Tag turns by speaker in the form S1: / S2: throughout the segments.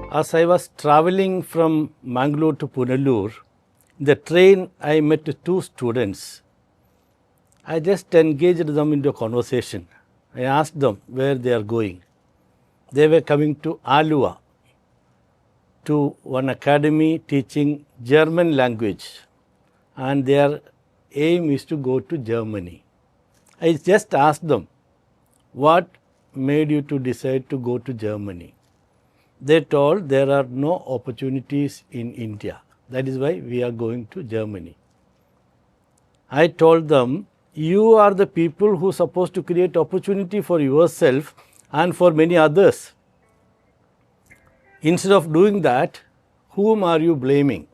S1: As I was traveling from Mangalore to Punalur, in the train I met two students. I just engaged them into a conversation. I asked them where they are going. They were coming to Alua, to one academy teaching German language, and their aim is to go to Germany. I just asked them, what made you to decide to go to Germany? They told there are no opportunities in India. That is why we are going to Germany. I told them, you are the people who are supposed to create opportunity for yourself and for many others. Instead of doing that, whom are you blaming?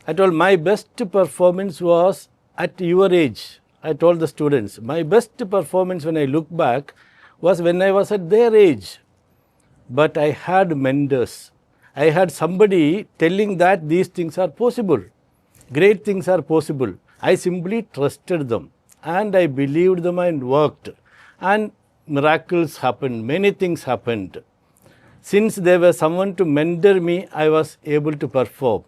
S1: I told my best performance was at your age. I told the students, my best performance when I look back was when I was at their age. But I had mentors. I had somebody telling that these things are possible. Great things are possible. I simply trusted them and I believed them and worked. And miracles happened. Many things happened. Since there was someone to mentor me, I was able to perform.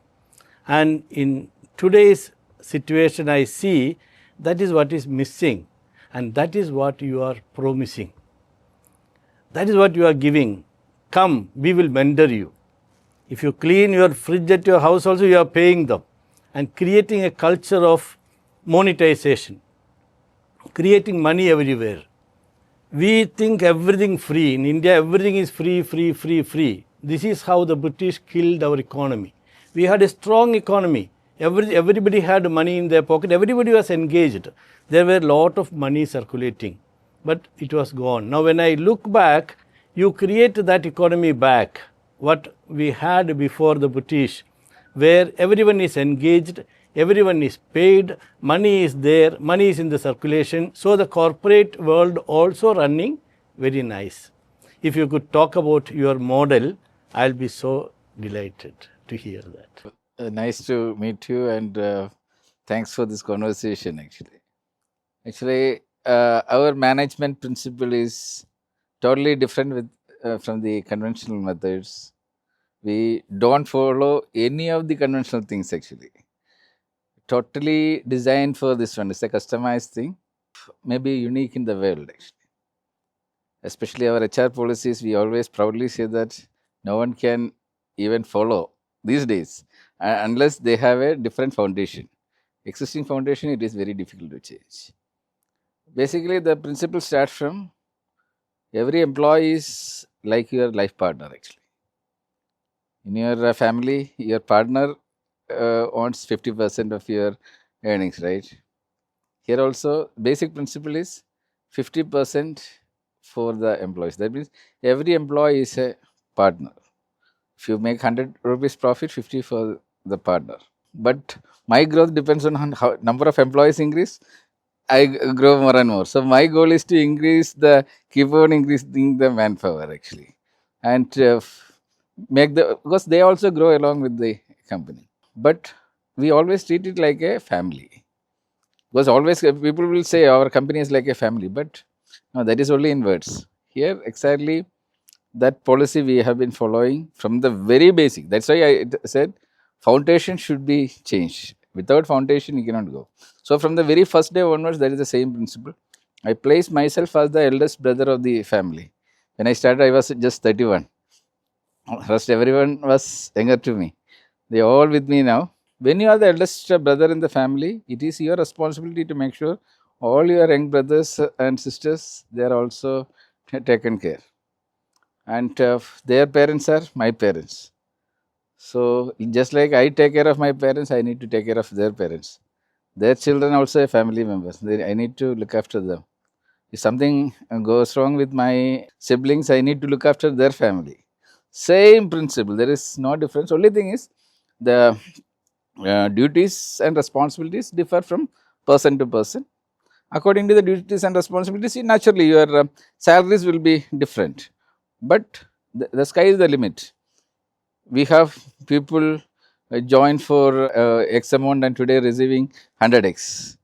S1: And in today's situation, I see that is what is missing. And that is what you are promising. That is what you are giving. Come, we will mentor you. If you clean your fridge at your house also, you are paying them. And creating a culture of monetization. Creating money everywhere. We think everything free. In India, everything is free, free, free, free. This is how the British killed our economy. We had a strong economy. Everybody had money in their pocket. Everybody was engaged. There were a lot of money circulating. But it was gone. Now when I look back, you create that economy back, what we had before the British, where everyone is engaged, everyone is paid, money is there, money is in the circulation. So the corporate world also running very nice. If you could talk about your model, I'll be so delighted to hear that.
S2: Nice to meet you, and thanks for this conversation. Actually, our management principle is totally different from the conventional methods. We don't follow any of the conventional things actually. Totally designed for this one. It's a customized thing, maybe unique in the world actually. Especially our HR policies, we always proudly say that no one can even follow these days unless they have a different foundation. Existing foundation, it is very difficult to change. Basically, the principle starts from every employee is like your life partner actually. In your family, your partner owns 50% of your earnings, right? Here also, basic principle is 50% for the employees. That means every employee is a partner. If you make 100 rupees profit, 50 for the partner. But my growth depends on how number of employees increase. I grow more and more. So my goal is to keep on increasing the manpower actually, and because they also grow along with the company. But we always treat it like a family. Because always people will say our company is like a family, but no, that is only in words. Here exactly that policy we have been following from the very basic. That's why I said foundation should be changed. Without foundation, you cannot go. So from the very first day onwards, that is the same principle. I placed myself as the eldest brother of the family. When I started, I was just 31. Rest everyone was younger to me. They are all with me now. When you are the eldest brother in the family, it is your responsibility to make sure all your young brothers and sisters, they are also taken care. And their parents are my parents. So just like I take care of my parents, I need to take care of their parents. Their children also are family members. I need to look after them. If something goes wrong with my siblings, I need to look after their family. Same principle. There is no difference. Only thing is the duties and responsibilities differ from person to person. According to the duties and responsibilities, naturally your salaries will be different. But the sky is the limit. We have people join for X amount and today receiving 100x.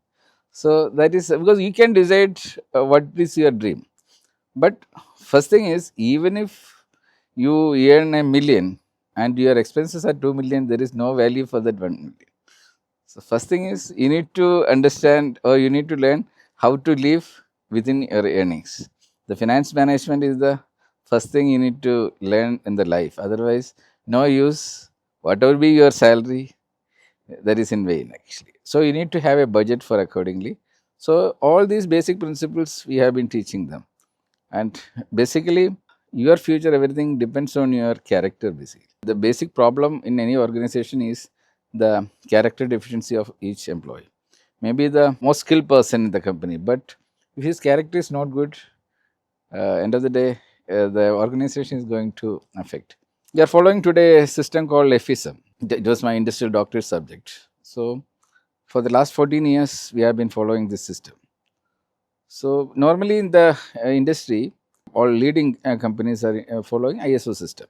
S2: So that is because you can decide what is your dream. But first thing is, even if you earn a million and your expenses are 2 million, there is no value for that 1 million. So first thing is you need to understand or you need to learn how to live within your earnings. The finance management is the first thing you need to learn in the life. Otherwise, no use. Whatever be your salary, that is in vain actually. So you need to have a budget for accordingly. So all these basic principles we have been teaching them. And basically, your future, everything depends on your character basically. The basic problem in any organization is the character deficiency of each employee. Maybe the most skilled person in the company, but if his character is not good, end of the day, the organization is going to affect. We are following today a system called FISM. It was my industrial doctorate subject. So, for the last 14 years, we have been following this system. So, normally in the industry, all leading companies are following ISO system.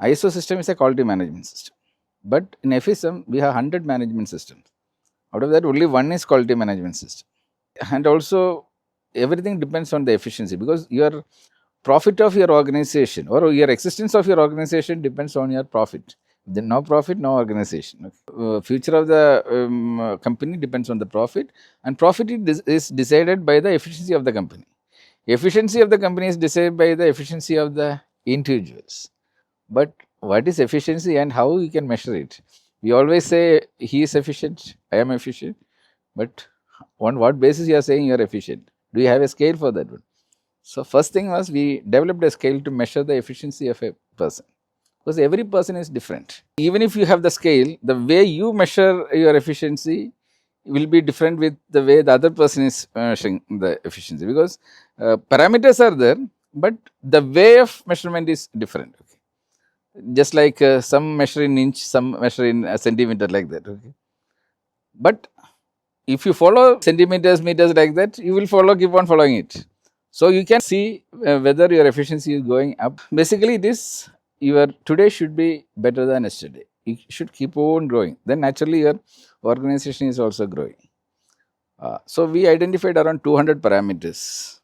S2: ISO system is a quality management system. But in FSM, we have 100 management systems. Out of that, only one is quality management system. And also, everything depends on the efficiency because your profit of your organization or your existence of your organization depends on your profit. Then no profit, no organization. Future of the company depends on the profit, and profit is decided by the efficiency of the company. Efficiency of the company is decided by the efficiency of the individuals. But what is efficiency and how we can measure it? We always say he is efficient, I am efficient, but on what basis you are saying you are efficient? Do you have a scale for that one? So first thing was we developed a scale to measure the efficiency of a person. Because every person is different. Even if you have the scale, the way you measure your efficiency will be different with the way the other person is measuring the efficiency. Because parameters are there, but the way of measurement is different. Okay. Just like some measure in inch, some measure in a centimeter, like that. Okay. But if you follow centimeters, meters like that, you will keep on following it. So you can see whether your efficiency is going up. Basically, it is your today should be better than yesterday. You should keep on growing. Then naturally your organization is also growing. So we identified around 200 parameters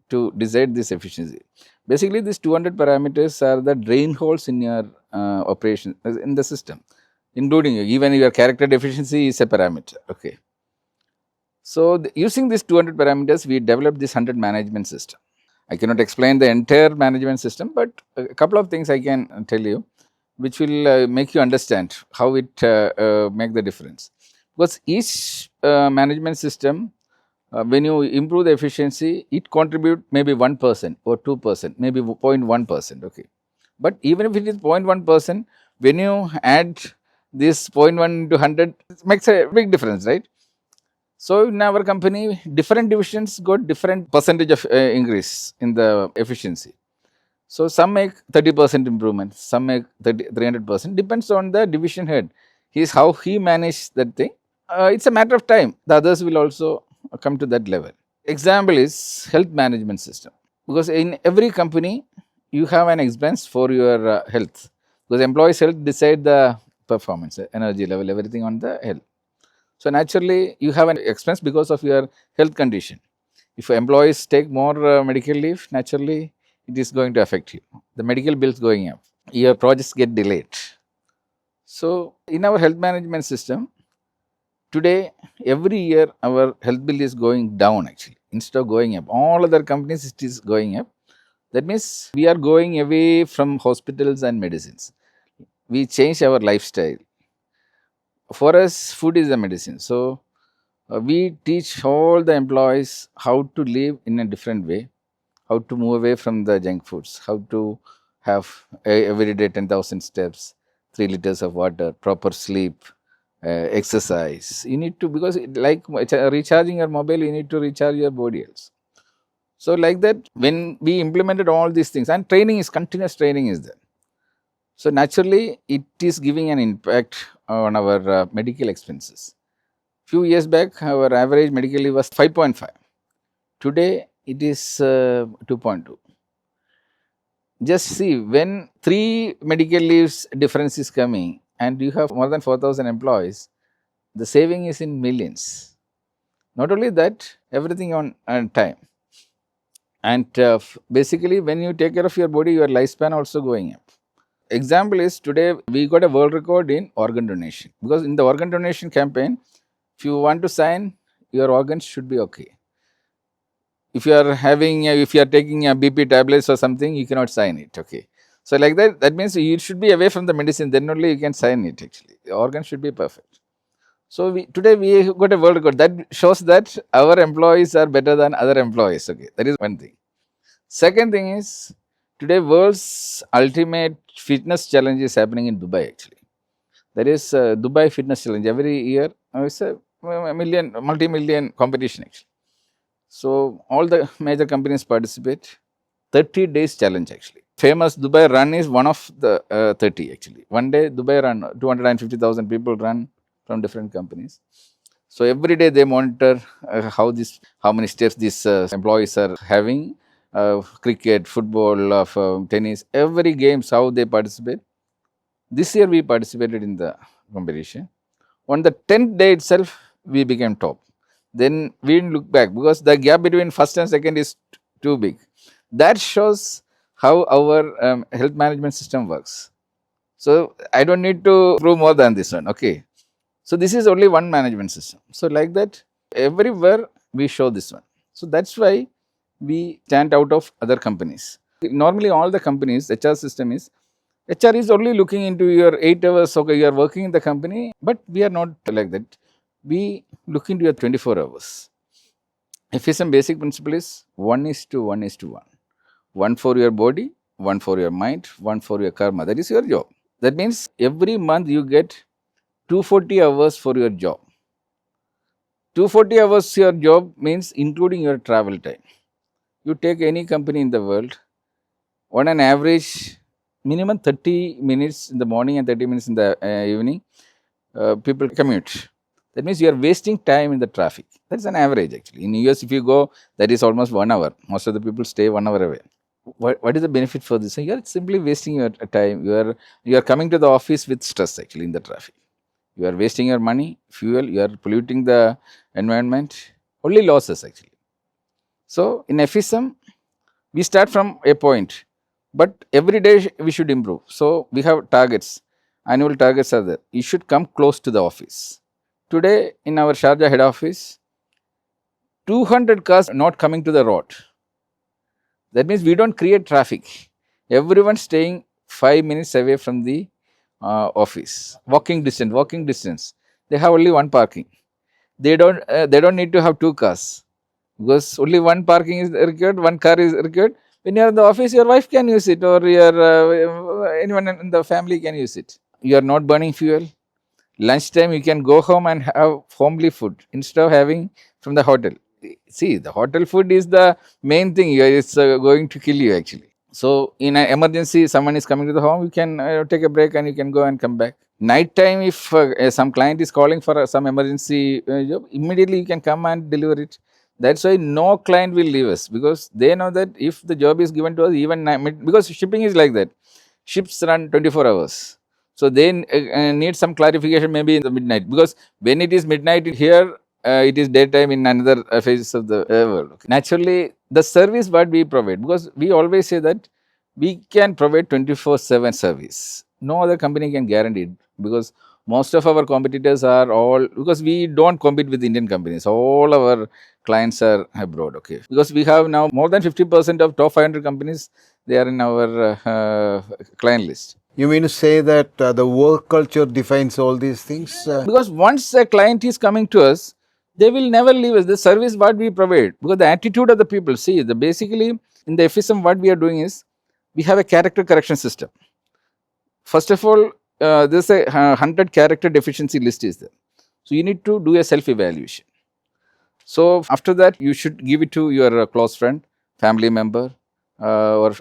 S2: to decide this efficiency. Basically, these 200 parameters are the drain holes in your operation in the system, including even your character deficiency is a parameter. Okay. So using these 200 parameters, we developed this 100 management system. I cannot explain the entire management system, but a couple of things I can tell you, which will make you understand how it make the difference. Because each management system, when you improve the efficiency, it contribute maybe 1% or 2%, maybe 0.1%. Okay, but even if it is 0.1%, when you add this 0.1 to 100, it makes a big difference, right? So in our company, different divisions got different percentage of increase in the efficiency. So some make 30% improvement, some make 300%, depends on the division head. How he managed that thing. It's a matter of time. The others will also come to that level. Example is health management system. Because in every company, you have an expense for your health. Because employees' health decide the performance, energy level, everything on the health. So naturally, you have an expense because of your health condition. If employees take more medical leave, naturally, it is going to affect you. The medical bills going up. Your projects get delayed. So in our health management system, today, every year, our health bill is going down actually, instead of going up. All other companies, it is going up. That means we are going away from hospitals and medicines. We change our lifestyle. For us, food is the medicine. So we teach all the employees how to live in a different way, how to move away from the junk foods, how to have every day 10,000 steps, 3 liters of water, proper sleep, exercise. You need to, because like recharging your mobile, you need to recharge your body also. So like that, when we implemented all these things, and training is continuous training is there. So naturally, it is giving an impact on our medical expenses. Few years back, our average medical leave was 5.5. Today, it is 2.2. Just see, when 3 medical leaves difference is coming and you have more than 4,000 employees, the saving is in millions. Not only that, everything on time. And basically, when you take care of your body, your lifespan also going up. Example is today we got a world record in organ donation, because in the organ donation campaign, if you want to sign, your organs should be okay. If you are having, if you are taking a BP tablets or something, you cannot sign it. Okay. So like that, that means you should be away from the medicine. Then only you can sign it. Actually, the organ should be perfect. So today we got a world record. That shows that our employees are better than other employees. Okay, that is one thing. Second thing is, today world's ultimate fitness challenge is happening in Dubai. Actually, there is Dubai Fitness Challenge every year. It's a multi-million competition actually. So all the major companies participate. 30 days challenge actually. Famous Dubai run is one of the 30 actually. One day Dubai run, 250,000 people run from different companies. So every day they monitor how many steps these employees are having. Cricket, football, tennis, every games how they participate. This year we participated in the competition. On the 10th day itself, we became top. Then we didn't look back because the gap between first and second is too big. That shows how our health management system works. So I don't need to prove more than this one. Okay. So this is only one management system. So like that, everywhere we show this one. So that's why we stand out of other companies. Normally, all the companies, HR system is, HR is only looking into your 8 hours, okay, you are working in the company, but we are not like that. We look into your 24 hours. FSM basic principle is 1 is to 1 is to 1. One for your body, one for your mind, one for your karma. That is your job. That means every month you get 240 hours for your job. 240 hours your job means including your travel time. You take any company in the world, on an average, minimum 30 minutes in the morning and 30 minutes in the evening, people commute. That means you are wasting time in the traffic. That's an average actually. In US, if you go, that is almost 1 hour. Most of the people stay 1 hour away. What is the benefit for this? You are simply wasting your time. You are coming to the office with stress actually in the traffic. You are wasting your money, fuel, you are polluting the environment. Only losses actually. So in FSM, we start from a point, but every day we should improve. So we have targets. Annual targets are there. You should come close to the office. Today in our Sharjah head office, 200 cars not coming to the road. That means we don't create traffic. Everyone staying 5 minutes away from the office. Walking distance. They have only one parking. They don't need to have 2 cars because only one parking is required, one car is required. When you are in the office, your wife can use it, or your anyone in the family can use it. You are not burning fuel. Lunchtime, you can go home and have homely food instead of having from the hotel. See, the hotel food is the main thing. It's going to kill you actually. So, in an emergency, someone is coming to the home, you can take a break and you can go and come back. Night time, if some client is calling for some emergency job, immediately you can come and deliver it. That's why no client will leave us, because they know that if the job is given to us, even because shipping is like that. Ships run 24 hours. So they need some clarification maybe in the midnight, because when it is midnight here, it is daytime in another phases of the world. Okay. Naturally, the service what we provide, because we always say that we can provide 24/7 service. No other company can guarantee it, because most of our competitors are all, because we don't compete with Indian companies. All our clients are abroad. Okay, because we have now more than 50% of top 500 companies. They are in our client list.
S3: You mean to say that the work culture defines all these things?
S2: Because once a client is coming to us, they will never leave us. The service what we provide, because the attitude of the people. See, basically in the FSM, what we are doing is we have a character correction system. First of all, there's a 100 character deficiency list is there. So you need to do a self-evaluation. So after that, you should give it to your close friend, family member, or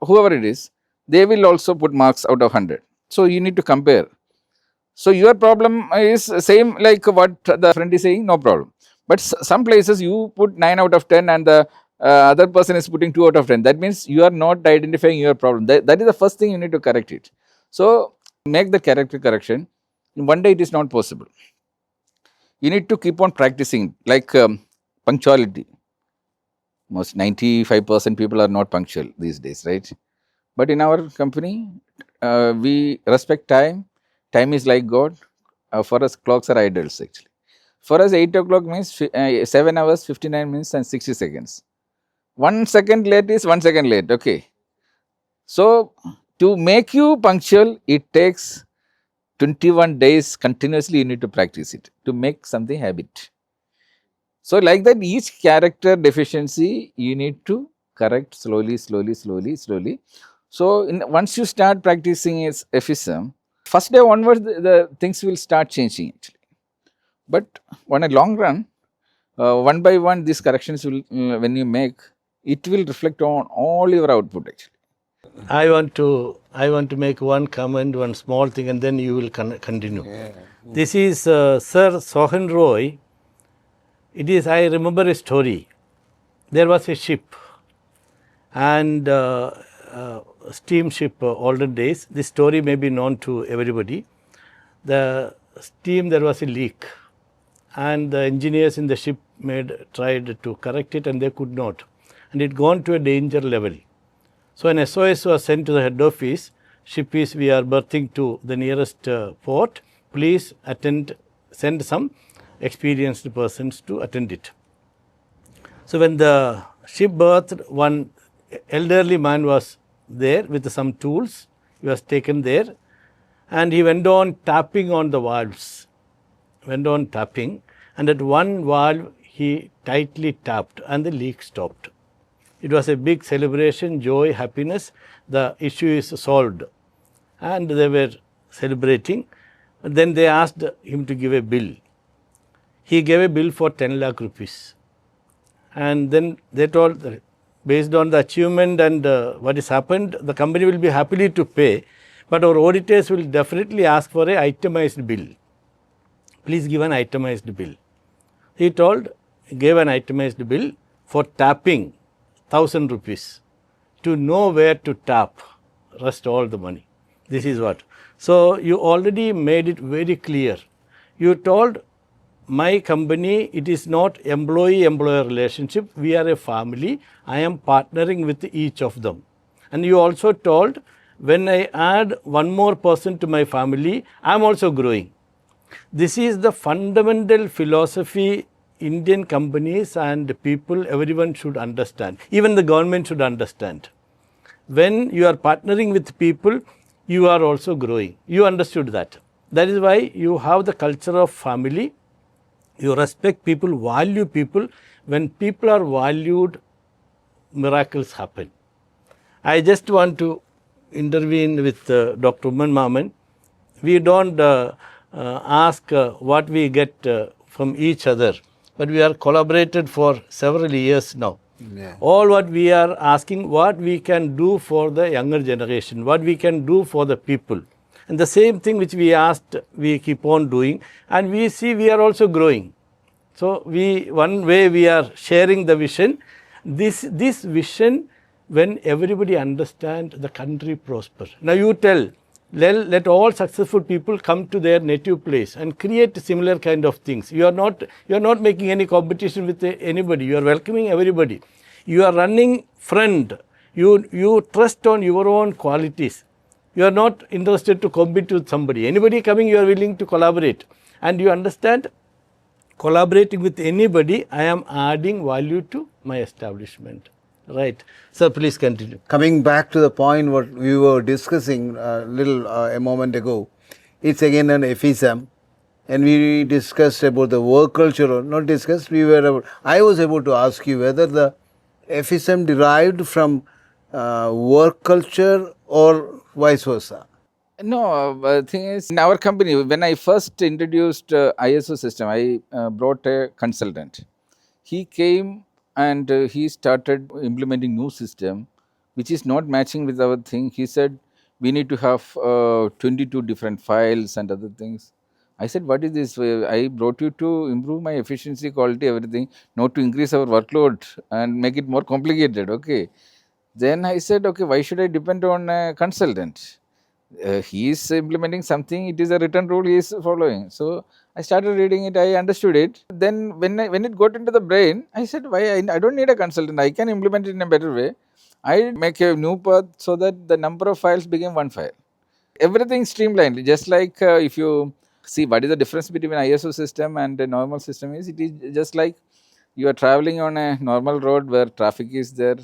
S2: whoever it is. They will also put marks out of 100. So you need to compare. So your problem is same like what the friend is saying, no problem. But some places you put 9 out of 10 and the other person is putting 2 out of 10. That means you are not identifying your problem. That is the first thing you need to correct it. So make the character correction. In one day it is not possible. You need to keep on practicing, like punctuality. Most 95% people are not punctual these days, right? But in our company, we respect time. Time is like God. For us, clocks are idols actually. For us, 8 o'clock means 7 hours, 59 minutes and 60 seconds. 1 second late is 1 second late, okay. So, to make you punctual, it takes 21 days continuously you need to practice it to make something habit. So, like that each character deficiency you need to correct slowly, slowly, slowly, slowly. So, once you start practicing FSM, first day onwards the things will start changing actually. But on a long run, one by one these corrections will, when you make, it will reflect on all your output actually.
S1: I want to make one comment, one small thing, and then you will continue.
S3: Yeah.
S1: This is Sir Sohan Roy. It is, I remember a story. There was a ship, and steamship, olden days. This story may be known to everybody. The steam, there was a leak, and the engineers in the ship tried to correct it, and they could not, and it gone to a danger level. So an SOS was sent to the head office. Ship is, we are berthing to the nearest port. Please send some experienced persons to attend it. So when the ship berthed, one elderly man was there with some tools. He was taken there, and he went on tapping on the valves. Went on tapping, and at one valve he tightly tapped, and the leak stopped. It was a big celebration, joy, happiness. The issue is solved, and they were celebrating. Then they asked him to give a bill. He gave a bill for 10 lakh rupees. And then they told that based on the achievement and what has happened, the company will be happily to pay, but our auditors will definitely ask for a itemized bill. Please give an itemized bill. He gave an itemized bill for tapping 1,000 rupees to know where to tap, rest all the money. This is what. So, you already made it very clear. You told my company, it is not employee-employer relationship. We are a family. I am partnering with each of them. And you also told, when I add one more person to my family, I am also growing. This is the fundamental philosophy Indian companies and people, everyone should understand. Even the government should understand. When you are partnering with people, you are also growing. You understood that. That is why you have the culture of family. You respect people, value people. When people are valued, miracles happen. I just want to intervene with Dr. Oommen Mammen. We don't ask what we get from each other, but we are collaborated for several years now.
S3: Yeah.
S1: All what we are asking, what we can do for the younger generation, what we can do for the people. And the same thing which we asked, we keep on doing, and we see we are also growing. So, one way we are sharing the vision. This vision, when everybody understand, the country prosper. Now you tell, let all successful people come to their native place and create similar kind of things. You are not making any competition with anybody. You are welcoming everybody. You are running friend. You trust on your own qualities. You are not interested to compete with somebody. Anybody coming, you are willing to collaborate. And you understand, collaborating with anybody, I am adding value to my establishment. Right. Sir, please continue.
S3: Coming back to the point what we were discussing a moment ago, it's again an FSM, and we discussed about the work culture, or not discussed, I was able to ask you whether the FSM derived from work culture or vice versa.
S2: No, the thing is, in our company, when I first introduced ISO system, I brought a consultant. He came and he started implementing new system, which is not matching with our thing. He said, we need to have 22 different files and other things. I said, what is this? I brought you to improve my efficiency, quality, everything, not to increase our workload and make it more complicated. Okay. Then I said, okay, why should I depend on a consultant? He is implementing something. It is a written rule he is following. So I started reading it. I understood it. Then when it got into the brain, I said, why I don't need a consultant. I can implement it in a better way. I make a new path so that the number of files became one file. Everything streamlined. Just like if you see what is the difference between ISO system and a normal system is, it is just like you are traveling on a normal road where traffic is there,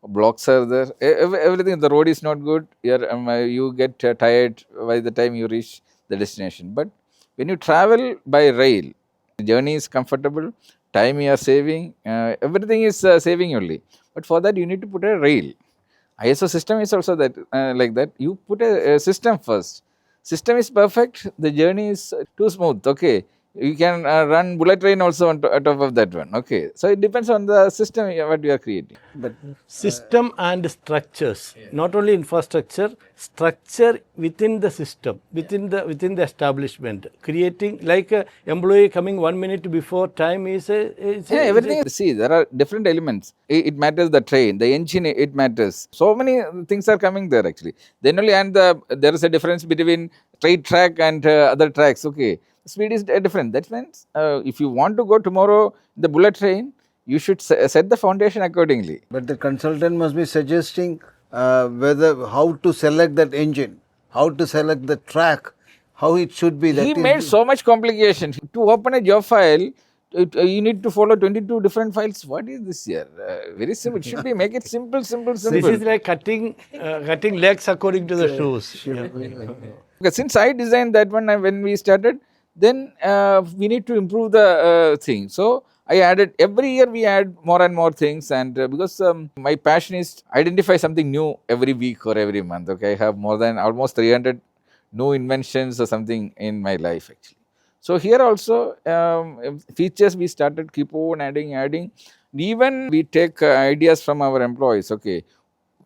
S2: blocks are there, everything. The road is not good. You get tired by the time you reach the destination. But when you travel by rail, the journey is comfortable, time you are saving, everything is saving only. But for that, you need to put a rail. ISO system is also that like that. You put a system first. System is perfect. The journey is too smooth. Okay, you can run bullet train also on top of that one. Okay, so it depends on the system what you are creating.
S3: But
S1: System and structures, not only infrastructure, structure within the system, within the establishment, creating like a employee coming 1 minute before time is
S2: Everything. See, there are different elements. It matters the train, the engine. It matters. So many things are coming there actually. Then only there is a difference between straight track and other tracks. Okay, speed is different. That means if you want to go tomorrow the bullet train, you should set the foundation accordingly.
S3: But the consultant must be suggesting how to select that engine, how to select the track, how it should be.
S2: He made so much complication. To open a job file, you need to follow 22 different files. What is this here? Very simple. It should be make it simple.
S1: This is like cutting legs according to the shoes.
S2: Okay, since I designed that one when we started, then we need to improve the thing. So I added, every year we add more and more things, and because my passion is identify something new every week or every month. Okay, I have more than almost 300 new inventions or something in my life actually. So here also features we started keep on adding. Even we take ideas from our employees. Okay,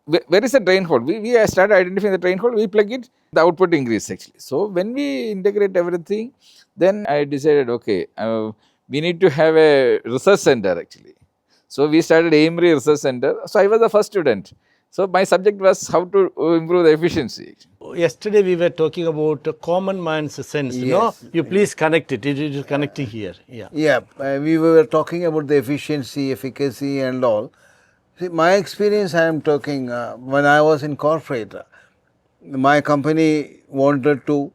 S2: where is the drain hole? We started identifying the drain hole, we plug it, the output increase actually. So when we integrate everything, then I decided, okay, we need to have a research center actually. So we started Amory Research Center. So I was the first student. So my subject was how to improve the efficiency.
S1: Yesterday we were talking about common man's sense.
S3: Yes.
S1: You please connect it. It is connecting here.
S3: Yeah, we were talking about the efficiency, efficacy and all. See, my experience I am talking, when I was in corporate, my company wanted to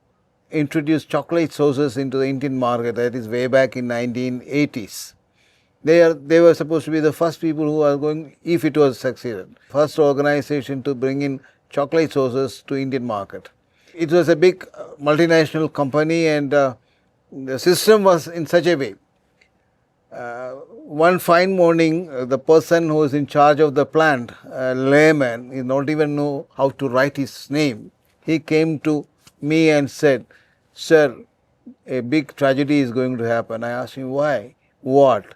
S3: introduce chocolate sauces into the Indian market. That is way back in 1980s. They were supposed to be the first people who are going, if it was succeeded, first organization to bring in chocolate sauces to Indian market. It was a big multinational company, and the system was in such a way. One fine morning, the person who is in charge of the plant, layman, he not even know how to write his name. He came to me and said, "Sir, a big tragedy is going to happen." I asked him, "Why? What?"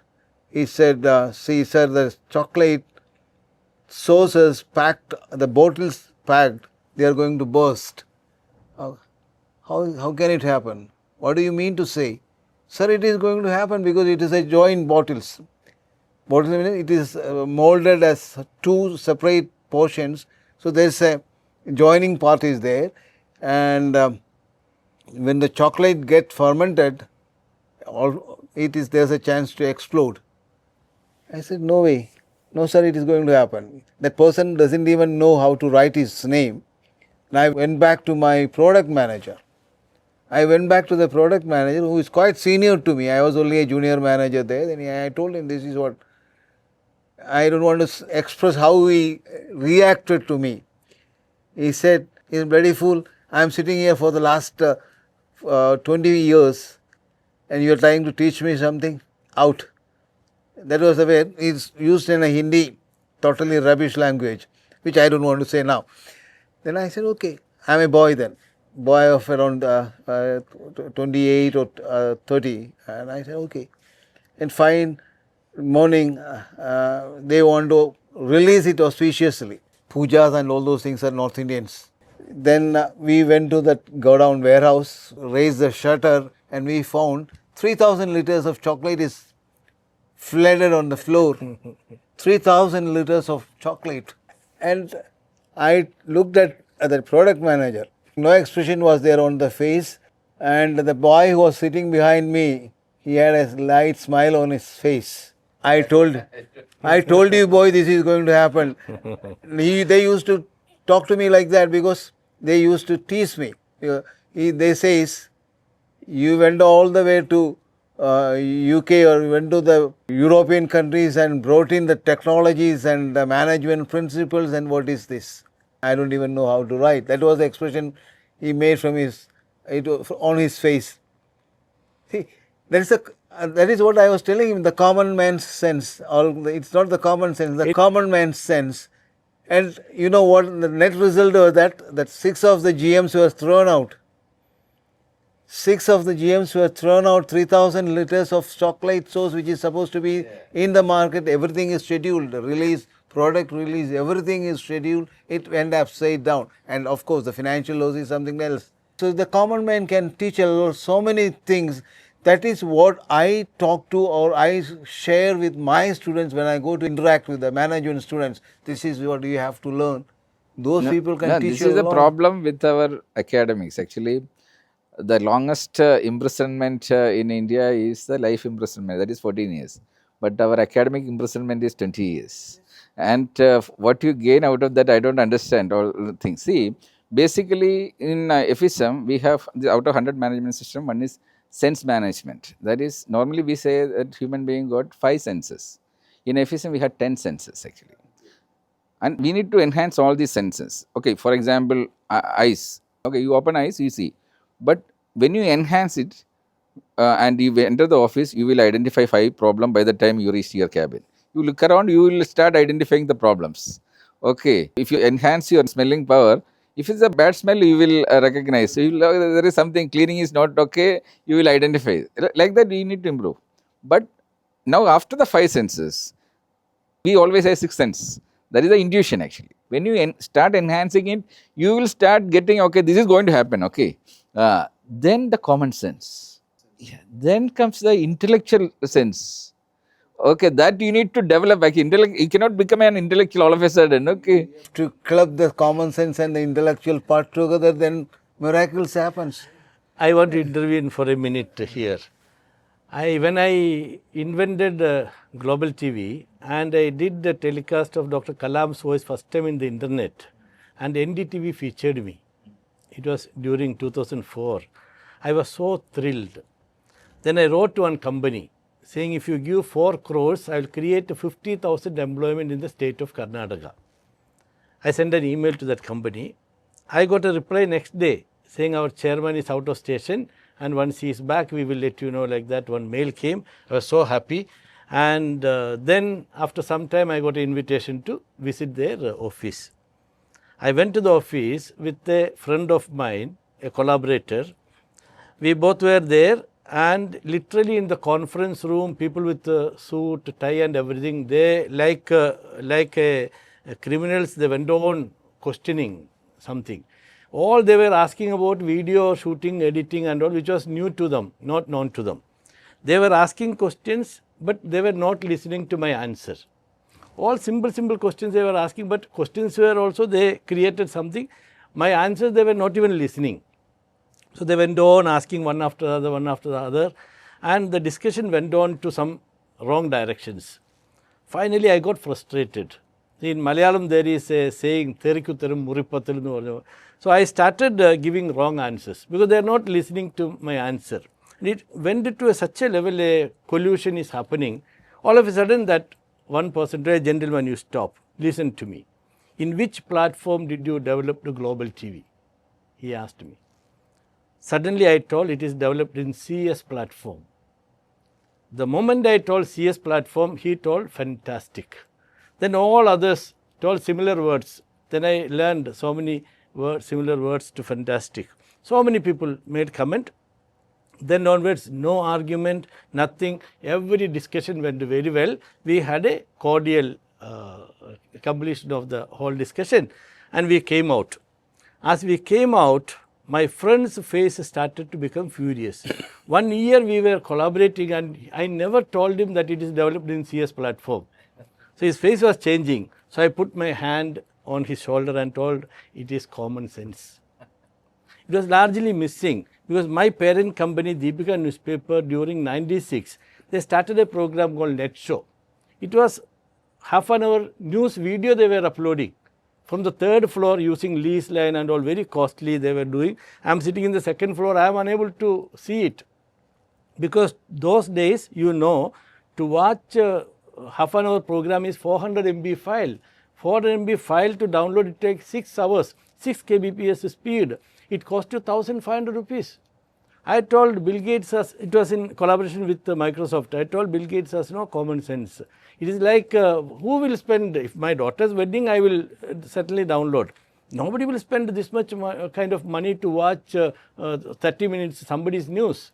S3: He said, "See, sir, the chocolate sauces packed, the bottles packed, they are going to burst." How can it happen? What do you mean to say? Sir, it is going to happen because it is a joint bottles. It is molded as two separate portions. So there is a joining part is there, and when the chocolate gets fermented, there is a chance to explode. I said, "No way. No, sir, it is going to happen." That person doesn't even know how to write his name. And I went back to my product manager. Who is quite senior to me. I was only a junior manager there. Then I told him, this is what, I don't want to express how he reacted to me. He said, "He's bloody fool. I am sitting here for the last 20 years and you are trying to teach me something? Out." That was the way it's used in a Hindi, totally rubbish language, which I don't want to say now. Then I said, "Okay, I'm a boy then, boy of around 28 or 30. And I said, "Okay." And fine morning, they want to release it auspiciously. Pujas and all those things are North Indians. Then we went to that godown warehouse, raised the shutter, and we found 3,000 liters of chocolate is flooded on the floor. 3,000 liters of chocolate. And I looked at the product manager. No expression was there on the face, and the boy who was sitting behind me, he had a light smile on his face. I told you, boy, this is going to happen. They used to talk to me like that because they used to tease me. They says, you went all the way to UK or you went to the European countries and brought in the technologies and the management principles, and what is this? I don't even know how to write. That was the expression he made from on his face. See, that is what I was telling him, the common man's sense. It's not the common sense, the common man's sense. And you know what the net result was, that 6 of the GMs were thrown out. 6 of the GMs were thrown out, 3,000 liters of chocolate sauce which is supposed to be in the market. Everything is scheduled, release, product release, everything is scheduled. It went upside down. And of course, the financial loss is something else. So the common man can teach so many things. That is what I talk to or I share with my students when I go to interact with the management students. This is what you have to learn. Those people can teach you.
S2: This is a problem with our academics. Actually, the longest imprisonment in India is the life imprisonment, that is 14 years. But our academic imprisonment is 20 years. And what you gain out of that, I don't understand all things. See, basically in FISM, we have, out of 100 management system, one is sense management. That is, normally we say that human being got 5 senses. In FISM, we had 10 senses actually. And we need to enhance all these senses. Okay, for example, eyes. Okay, you open eyes, you see. But when you enhance it and you enter the office, you will identify 5 problems by the time you reach your cabin. You look around, you will start identifying the problems. Okay, if you enhance your smelling power, if it's a bad smell, you will recognize. So there is something, cleaning is not okay, you will identify. Like that, you need to improve. But now after the 5 senses, we always say 6th sense. That is the intuition actually. When you start enhancing it, you will start getting, okay, this is going to happen, okay. Then the common sense. Yeah. Then comes the intellectual sense. Okay, that you need to develop. Like you cannot become an intellectual all of a sudden, okay.
S3: To club the common sense and the intellectual part together, then miracles happens.
S1: I want to intervene for a minute here. When I invented Global TV and I did the telecast of Dr. Kalam's voice first time in the internet, and NDTV featured me. It was during 2004. I was so thrilled. Then I wrote to one company saying, if you give 4 crores, I will create 50,000 employment in the state of Karnataka. I sent an email to that company. I got a reply next day saying our chairman is out of station and once he is back, we will let you know, like that. One mail came. I was so happy. And then after some time, I got an invitation to visit their office. I went to the office with a friend of mine, a collaborator. We both were there, and literally in the conference room, people with suit, tie and everything, they like criminals, they went on questioning something. All they were asking about video shooting, editing and all, which was new to them, not known to them. They were asking questions, but they were not listening to my answer. All simple questions they were asking, but questions were also, they created something. My answers, they were not even listening. So they went on asking one after the other, and the discussion went on to some wrong directions. Finally, I got frustrated. In Malayalam, there is a saying, "Therikutharam muripathalu." So I started giving wrong answers because they are not listening to my answer. And it went to such a level, a collusion is happening. All of a sudden, that one person, a gentleman, you stop, listen to me. In which platform did you develop the Global TV? He asked me. Suddenly I told, it is developed in CS platform. The moment I told CS platform, he told fantastic. Then all others told similar words. Then I learned so many similar words to fantastic. So many people made comment. Then onwards, no argument, nothing. Every discussion went very well. We had a cordial completion of the whole discussion, and we came out. As we came out, my friend's face started to become furious. 1 year we were collaborating, and I never told him that it is developed in CS platform. So his face was changing. So I put my hand on his shoulder and told, it is common sense. It was largely missing because my parent company, Deepika newspaper, during 96, they started a program called Net Show. It was half an hour news video they were uploading from the third floor using lease line and all, very costly they were doing. I am sitting in the second floor, I am unable to see it because those days, you know, to watch half an hour program is 400 MB file. 400 MB file to download, it takes 6 hours, 6 kbps speed. It cost you 1,500 rupees. I told Bill Gates, it was in collaboration with Microsoft, I told Bill Gates has no common sense. It is like, who will spend, if my daughter's wedding, I will certainly download. Nobody will spend this much kind of money to watch 30 minutes somebody's news.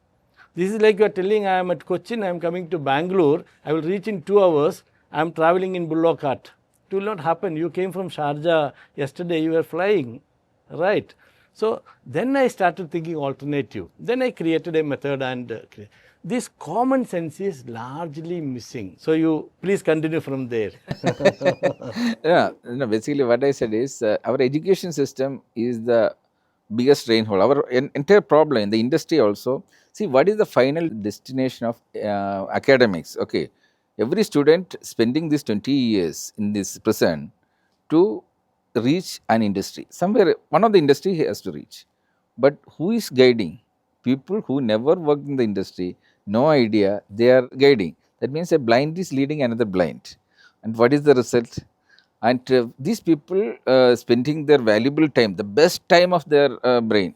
S1: This is like you are telling, I am at Cochin, I am coming to Bangalore, I will reach in 2 hours, I am traveling in bullock cart. It will not happen. You came from Sharjah yesterday, you were flying, right? So then I started thinking alternative. Then I created a method, and this common sense is largely missing. So you please continue from there.
S2: Yeah, no, basically what I said is our education system is the biggest drain hole. Our entire problem in the industry also. See, what is the final destination of academics? Okay, every student spending these 20 years in this prison to reach an industry. Somewhere, one of the industry he has to reach. But who is guiding? People who never worked in the industry, no idea, they are guiding. That means a blind is leading another blind. And what is the result? And these people spending their valuable time, the best time of their brain,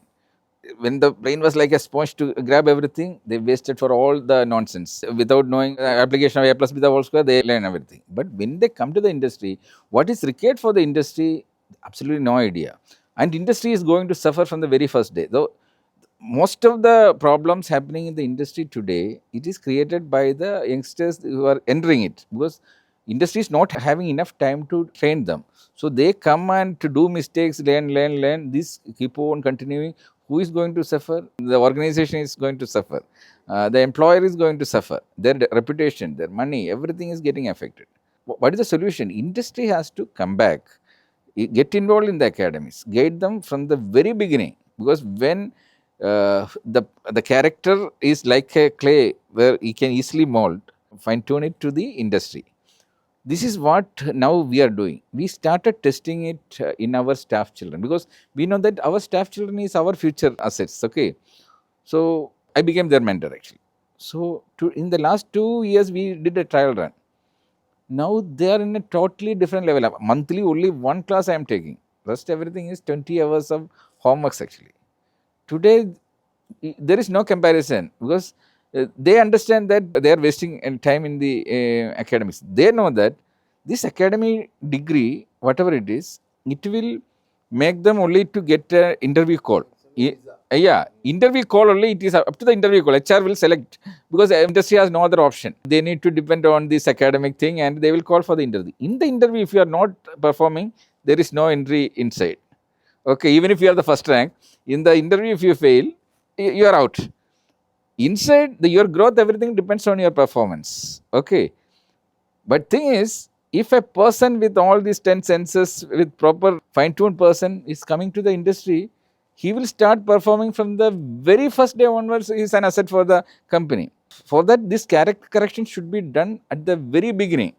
S2: when the brain was like a sponge to grab everything, they wasted for all the nonsense. Without knowing application of A plus B the whole square, they learn everything. But when they come to the industry, what is required for the industry? Absolutely no idea. And industry is going to suffer from the very first day. Though most of the problems happening in the industry today, it is created by the youngsters who are entering it, because industry is not having enough time to train them. So they come and to do mistakes, learn. This keep on continuing. Who is going to suffer? The organization is going to suffer. The employer is going to suffer. Their reputation, their money, everything is getting affected. What is the solution? Industry has to come back, get involved in the academies, guide them from the very beginning. Because when the character is like a clay where he can easily mold, fine tune it to the industry. This is what now we are doing. We started testing it in our staff children, because we know that our staff children is our future assets. Okay, so I became their mentor actually. So in the last 2 years we did a trial run. Now they are in a totally different level. Monthly only one class I am taking. Rest everything is 20 hours of homeworks actually. Today there is no comparison, because they understand that they are wasting time in the academics. They know that this academy degree, whatever it is, it will make them only to get an interview call. Yeah, interview call only, it is up to the interview call. HR will select, because the industry has no other option. They need to depend on this academic thing, and they will call for the interview. In the interview, if you are not performing, there is no entry inside. Okay, even if you are the first rank, in the interview if you fail, you are out. Inside, your growth, everything depends on your performance. Okay. But thing is, if a person with all these 10 senses, with proper fine-tuned person is coming to the industry, he will start performing from the very first day onwards. He is an asset for the company. For that, this character correction should be done at the very beginning.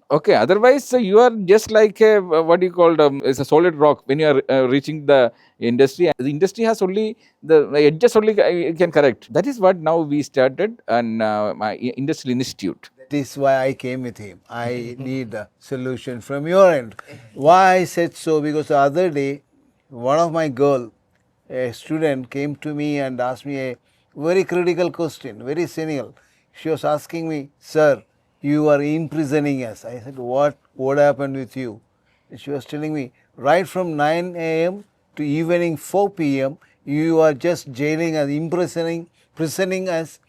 S2: Okay, otherwise you are just like a, what you call is a solid rock when you are reaching the industry. The industry has only the edges only can correct. That is what now we started an my industrial institute.
S3: That is why I came with him. I need a solution from your end. Why I said so? Because the other day, one of my girl, a student, came to me and asked me a very critical question, very cynical. She was asking me, sir, you are imprisoning us. I said, what happened with you? She was telling me, right from 9 a.m. to evening 4 p.m., you are just jailing us, imprisoning us,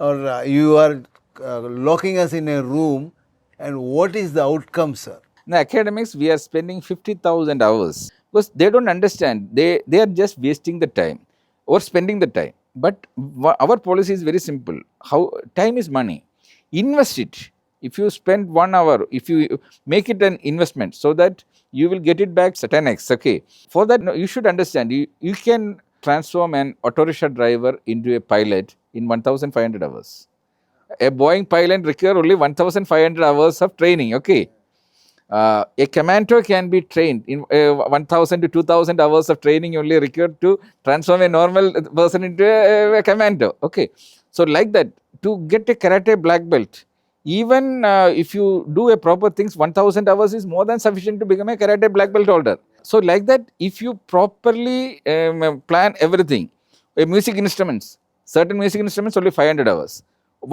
S3: or you are locking us in a room. And what is the outcome, sir?
S2: In the academics, we are spending 50,000 hours, because they don't understand. They are just wasting the time or spending the time. But our policy is very simple. How time is money. Invest it. If you spend 1 hour, if you make it an investment, so that you will get it back 10x. Okay. For that, you should understand. You can transform an auto rickshaw driver into a pilot in 1500 hours. A Boeing pilot requires only 1500 hours of training. Okay. A commando can be trained in 1000 to 2000 hours of training only required to transform a normal person into a commando. Okay. So, like that, to get a karate black belt, even if you do a proper things, 1000 hours is more than sufficient to become a karate black belt holder. So, like that, if you properly plan everything, music instruments, certain music instruments only 500 hours,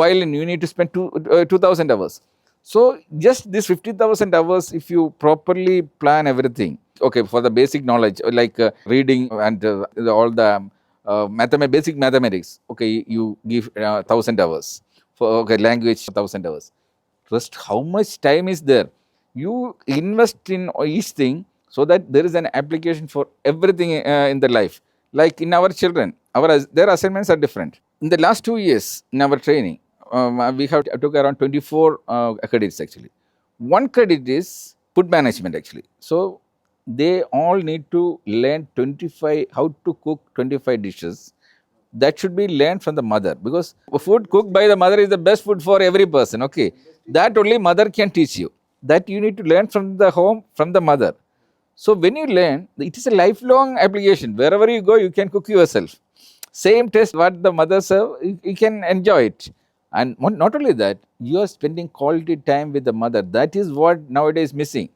S2: violin you need to spend 2000 hours. So, just this 50,000 hours, if you properly plan everything, okay, for the basic knowledge like reading and all the basic mathematics, okay, you give 1000 hours. For okay, language 1000 hours. Rest, how much time is there? You invest in each thing so that there is an application for everything in the life. Like in our children, their assignments are different. In the last 2 years in our training, we have took around 24 credits actually. One credit is food management actually. So they all need to learn 25 how to cook 25 dishes. That should be learned from the mother, because food cooked by the mother is the best food for every person. Okay, that only mother can teach you. That you need to learn from the home, from the mother. So when you learn, it is a lifelong application. Wherever you go, you can cook yourself. Same taste what the mother serve, you can enjoy it. And not only that, you are spending quality time with the mother. That is what nowadays missing.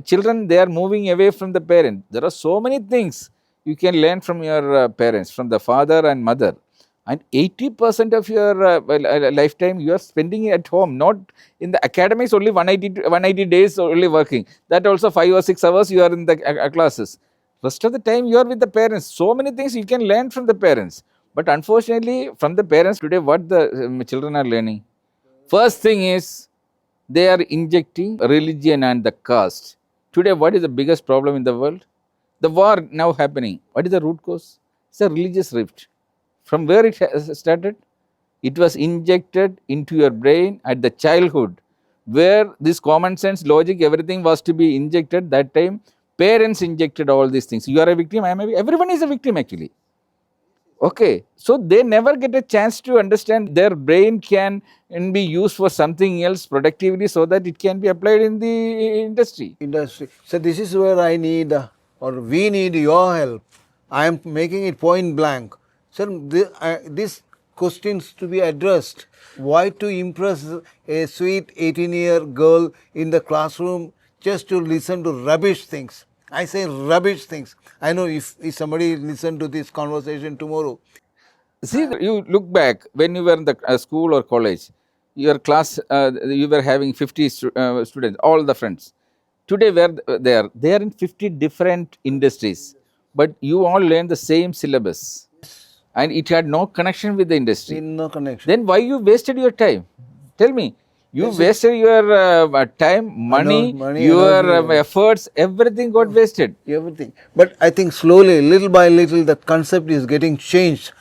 S2: Children, they are moving away from the parent. There are so many things you can learn from your parents, from the father and mother. And 80% of your lifetime you are spending at home, not in the academics. Only 180 days only working. That also 5 or 6 hours you are in the classes. Rest of the time you are with the parents. So many things you can learn from the parents. But unfortunately, from the parents today, what the children are learning? First thing is, they are injecting religion and the caste. Today, what is the biggest problem in the world? The war now happening. What is the root cause? It's a religious rift. From where it started? It was injected into your brain at the childhood, where this common sense, logic, everything was to be injected. That time, parents injected all these things. You are a victim, I am a victim. Everyone is a victim actually. Okay, so they never get a chance to understand their brain can be used for something else productively, so that it can be applied in the industry.
S3: So this is where I need or we need your help. I am making it point blank. Sir, this questions to be addressed. Why to impress a sweet 18-year girl in the classroom just to listen to rubbish things? I say rubbish things. I know if somebody listen to this conversation tomorrow.
S2: See, you look back when you were in the school or college, your class, you were having 50 students, all the friends. Today, where they are in 50 different industries, but you all learn the same syllabus, and it had no connection with the industry.
S3: No connection.
S2: Then why you wasted your time? Tell me. You wasted your time, money, your efforts, everything got wasted.
S3: Everything. But I think slowly, little by little, that concept is getting changed.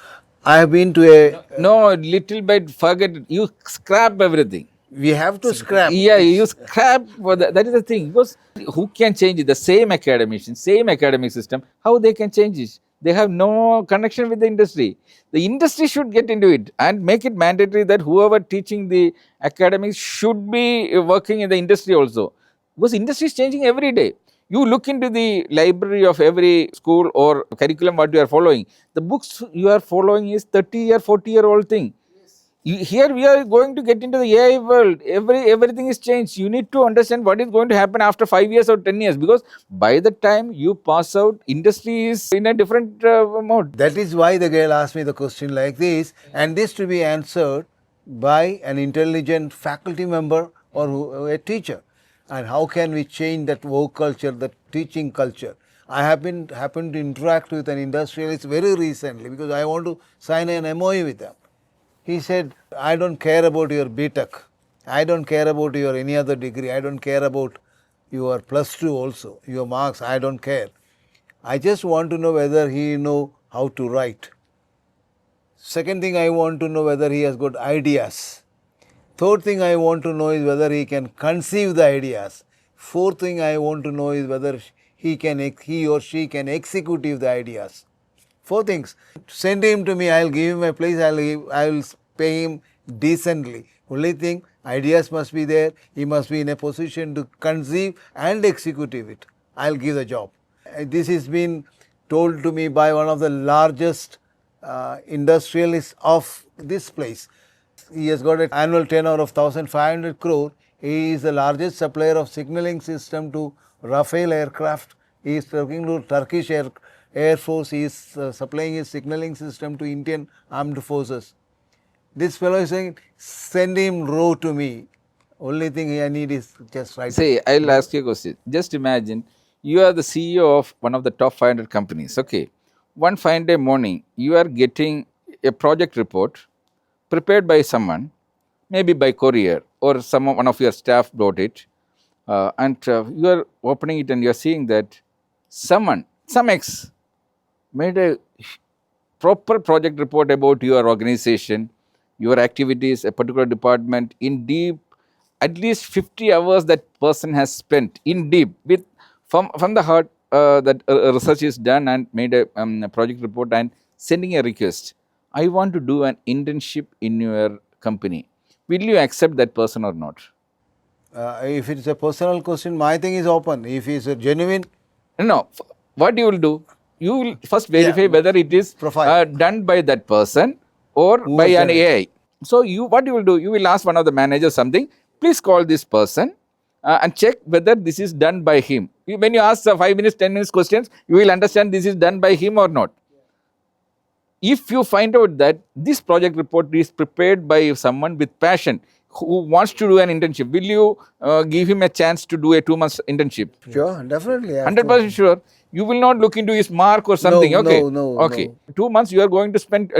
S3: I have been to a...
S2: No, little bit, forget it. You scrap everything.
S3: We have to scrap.
S2: Yeah, you scrap. That is the thing. Because who can change it? The same academician, same academic system, how they can change it? They have no connection with the industry. The industry should get into it and make it mandatory that whoever teaching the academics should be working in the industry also. Because industry is changing every day. You look into the library of every school or curriculum what you are following. The books you are following is 30-year, 40-year-old thing. Here we are going to get into the AI world. Everything is changed. You need to understand what is going to happen after 5 years or 10 years, because by the time you pass out, industry is in a different mode.
S3: That is why the girl asked me the question like this, and this to be answered by an intelligent faculty member or a teacher. And how can we change that work culture, that teaching culture? I have happened to interact with an industrialist very recently because I want to sign an MOU with them. He said, I don't care about your BTech. I don't care about your any other degree. I don't care about your +2 also, your marks. I don't care. I just want to know whether he know how to write. Second thing, I want to know whether he has got ideas. Third thing I want to know is whether he can conceive the ideas. Fourth thing I want to know is whether he or she can execute the ideas. 4 things. Send him to me, I'll give him a place, I will pay him decently. Only thing, ideas must be there, he must be in a position to conceive and execute it. I'll give the job. This has been told to me by one of the largest industrialists of this place. He has got an annual turnover of 1,500 crore. He is the largest supplier of signaling system to Rafale aircraft. He is working to Turkish Air Force. He is supplying his signaling system to Indian Armed Forces. This fellow is saying, send him raw to me. Only thing I need is just right.
S2: Say, I'll ask you a question. Just imagine you are the CEO of one of the top 500 companies. Okay. One fine day morning, you are getting a project report prepared by someone, maybe by courier or one of your staff brought it, and you are opening it and you are seeing that some X made a proper project report about your organization, your activities, a particular department in deep, at least 50 hours that person has spent in deep with from the heart, that research is done and made a project report and sending a request. I want to do an internship in your company. Will you accept that person or not?
S3: If it's a personal question, my thing is open. If it's a genuine,
S2: No. What you will do? You will first verify whether it is
S3: Profile.
S2: done by that person or
S3: Who
S2: by
S3: has
S2: an
S3: done it?
S2: AI. So what you will do? You will ask one of the managers something. Please call this person and check whether this is done by him. When you ask 5 minutes, 10 minutes questions, you will understand this is done by him or not. If you find out that this project report is prepared by someone with passion who wants to do an internship, will you give him a chance to do a 2 months internship?
S3: Sure, definitely.
S2: 100% sure. You will not look into his mark or something.
S3: No,
S2: okay.
S3: no,
S2: Okay.
S3: no.
S2: 2 months you are going to spend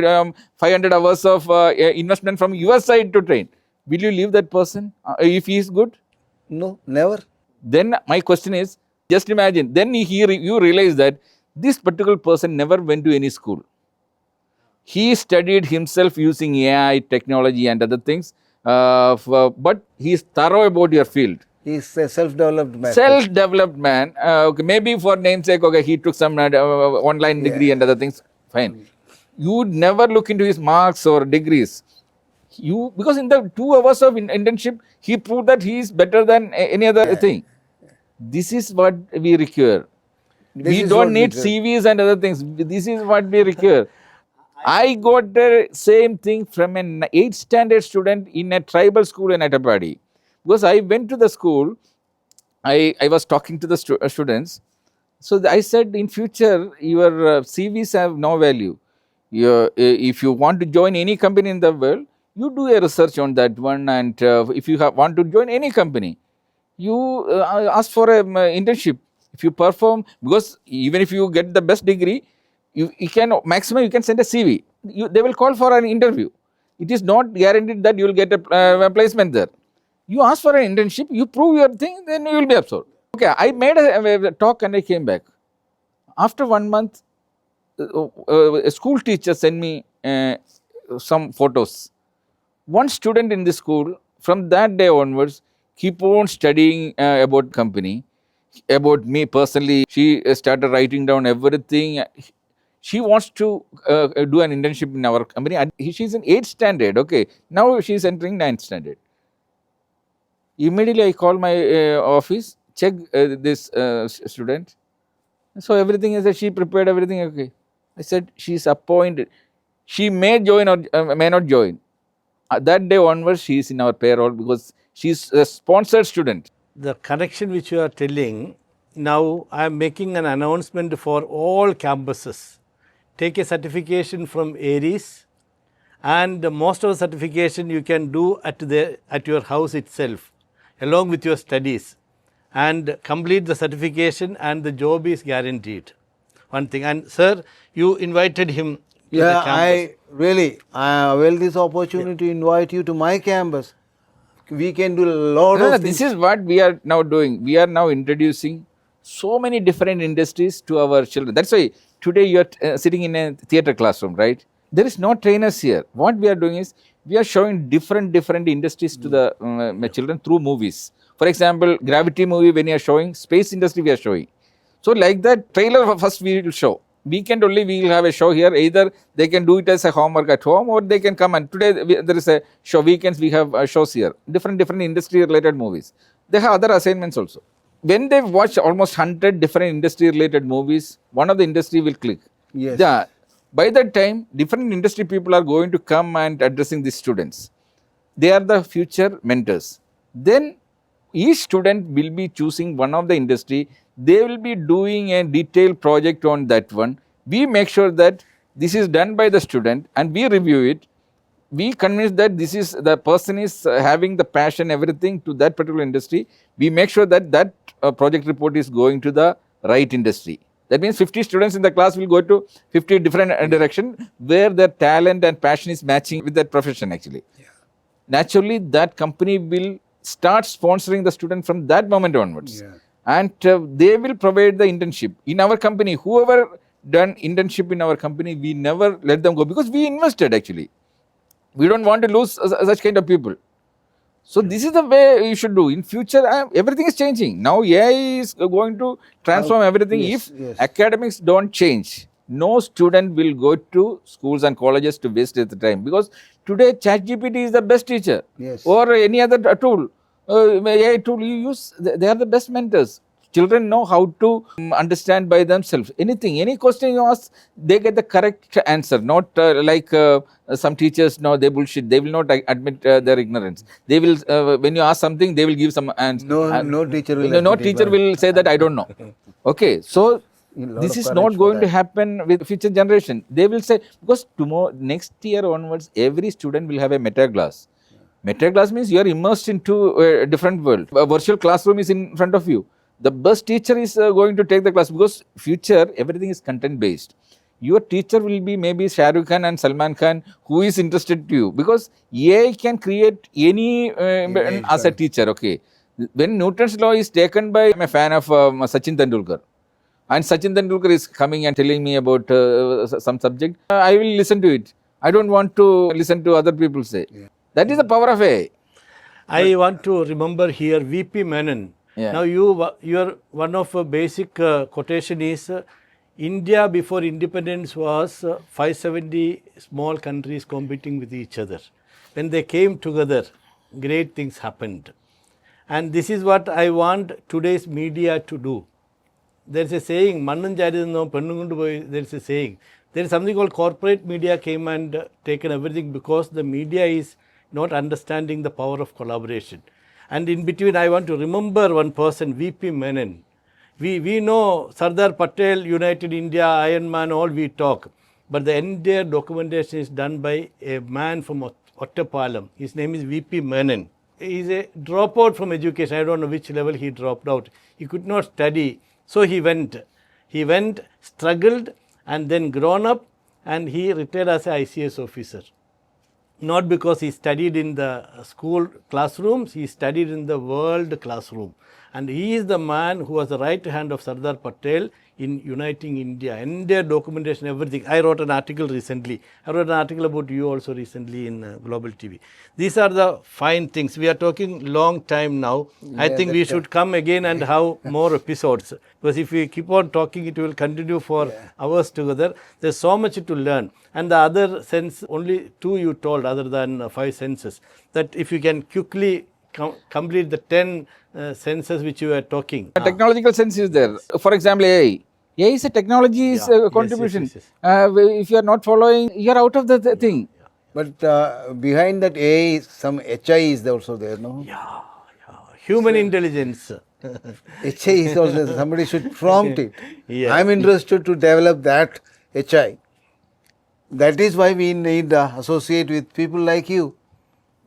S2: 500 hours of investment from your side to train. Will you leave that person if he is good?
S3: No, never.
S2: Then my question is, just imagine, then you realize that this particular person never went to any school. He studied himself using AI, technology and other things, but he is thorough about your field.
S3: He is a self-developed man.
S2: Self-developed man, okay, maybe for namesake, okay, he took some online degree and other things, fine. You would never look into his marks or degrees. Because in the 2 hours of internship, he proved that he is better than any other thing. This is what we require. We
S3: is
S2: don't
S3: what
S2: need
S3: we do.
S2: CVs and other things. This is what we require. I got the same thing from an 8th standard student in a tribal school in Attapadi. Because I went to the school, I was talking to the students. So I said, in future, your CVs have no value. If you want to join any company in the world, you do a research on that one. And if you want to join any company, you ask for an internship. If you perform, because even if you get the best degree, you can maximum you can send a CV. They will call for an interview. It is not guaranteed that you will get a placement there. You ask for an internship, you prove your thing, then you will be absorbed. Okay, I made a talk and I came back. After 1 month, a school teacher sent me some photos. One student in the school, from that day onwards, keep on studying about company, about me personally. She started writing down everything. She wants to do an internship in our company. And she's in 8th standard. Okay, now she's entering 9th standard. Immediately I call my office, check this student. So everything is that she prepared everything. Okay, I said she's appointed. She may join or may not join. That day onwards, she is in our payroll because she's a sponsored student.
S1: The connection which you are telling, now I am making an announcement for all campuses. Take a certification from Aries, and most of the certification you can do at your house itself, along with your studies, and complete the certification, and the job is guaranteed. One thing. And sir, you invited him to the campus.
S3: I avail this opportunity to invite you to my campus. We can do a lot of things.
S2: This is what we are now doing. We are now introducing so many different industries to our children. That's why today you are sitting in a theatre classroom, right? There is no trainers here. What we are doing is we are showing different industries to the children through movies. For example, Gravity movie, when you are showing, space industry we are showing. So like that trailer first we will show. weekend only we will have a show here. Either they can do it as a homework at home, or they can come. And today there is a show. Weekends we have shows here. Different industry related movies. They have other assignments also. When they watch almost 100 different industry related movies, one of the industry will click.
S3: Yes.
S2: Yeah. By that time, different industry people are going to come and addressing these students. They are the future mentors. Then each student will be choosing one of the industry. They will be doing a detailed project on that one. We make sure that this is done by the student and we review it. We convince that this is the person is having the passion, everything to that particular industry. We make sure that that project report is going to the right industry. That means 50 students in the class will go to 50 different direction where their talent and passion is matching with that profession actually. Yeah. Naturally, that company will start sponsoring the student from that moment onwards. Yeah. And they will provide the internship. In our company, whoever done internship in our company, we never let them go because we invested actually. We don't want to lose such kind of people. So this is the way you should do. In future, everything is changing. Now AI is going to transform everything. Yes, if academics don't change, no student will go to schools and colleges to waste their time. Because today ChatGPT is the best teacher. Yes. Or any other tool. AI tool you use, they are the best mentors. Children know how to understand by themselves. Anything, any question you ask, they get the correct answer. Not like some teachers, no, they bullshit. They will not admit their ignorance. They will, when you ask something, they will give some answer.
S3: No teacher will.
S2: No teacher will say that I don't know. Okay, so this is not going to happen with future generation. They will say, because tomorrow, next year onwards, every student will have a meta class. Meta class means you are immersed into a different world. A virtual classroom is in front of you. The best teacher is going to take the class because future everything is content based. Your teacher will be maybe Shah Rukh Khan and Salman Khan who is interested to you because AI can create any as a teacher. Okay, when Newton's law is taken by, I'm a fan of Sachin Tendulkar, and Sachin Tendulkar is coming and telling me about some subject. I will listen to it. I don't want to listen to other people say. Yeah. That is the power of AI.
S1: I want to remember here VP Menon. Yeah. Now your one of basic quotation is India before independence was 570 small countries competing with each other. When they came together, great things happened. And this is what I want today's media to do. There is a saying, there is a saying. There is something called corporate media came and taken everything because the media is not understanding the power of collaboration. And in between, I want to remember one person, VP Menon. We know Sardar Patel, United India, Iron Man, all we talk. But the entire documentation is done by a man from Ottapalam. His name is VP Menon. He is a dropout from education. I don't know which level he dropped out. He could not study. So he went. He went, struggled, and then grown up, and he retired as an ICS officer. Not because he studied in the school classrooms, he studied in the world classroom. And he is the man who was the right hand of Sardar Patel in uniting India. Entire documentation, everything. I wrote an article recently. I wrote an article about you also recently in Global TV. These are the fine things. We are talking long time now. Yeah, I think we should come again and have more episodes. Because if we keep on talking, it will continue for hours together. There's so much to learn. And the other sense, only two you told other than 5 senses. That if you can quickly complete the 10 senses which you were talking.
S2: A technological sense is there. For example, AI. AI is a technology's contribution. Yes. If you are not following, you are out of the thing.
S3: But behind that AI, some HI is also there, no?
S1: Yeah. Human intelligence.
S3: HI is also, somebody should prompt it. I'm interested to develop that HI. That is why we need to associate with people like you.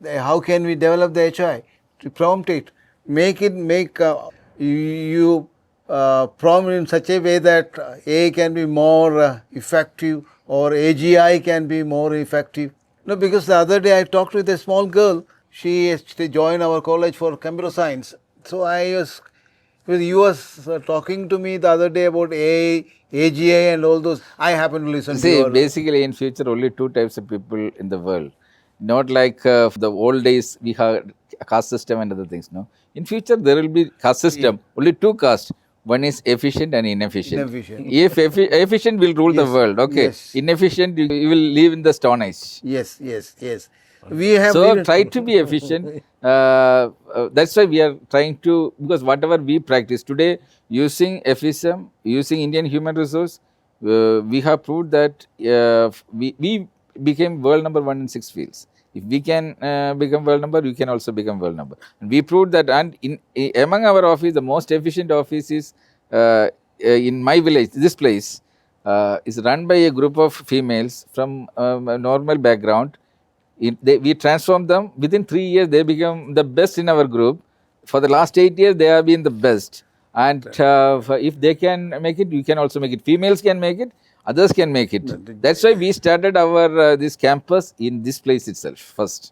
S3: How can we develop the HI? To prompt it. Make you prompt in such a way that AI can be more effective or AGI can be more effective. No, because the other day I talked with a small girl. She joined our college for computer science. So you was talking to me the other day about AI, AGI and all those. I happen to listen to you.
S2: Basically in future only 2 types of people in the world. Not like the old days we have a caste system and other things. No, in future there will be caste system. Only 2 castes. One is efficient and inefficient.
S3: Inefficient.
S2: If efficient will rule the
S3: Yes,
S2: world, okay.
S3: yes.
S2: Inefficient, you will live in the Stone Age.
S3: Yes, yes, yes. We have
S2: So
S3: been-
S2: try to be efficient. That's why we are trying to, because whatever we practice today, using FSM, using Indian human resource, we have proved that we became world number 1 in 6 fields. If we can become world number, we can also become world number. And we proved that. And among our office, the most efficient office is in my village. This place is run by a group of females from a normal background. We transformed them. Within 3 years, they become the best in our group. For the last 8 years, they have been the best. And if they can make it, you can also make it. Females can make it, others can make it. That's why we started our this campus in this place itself first.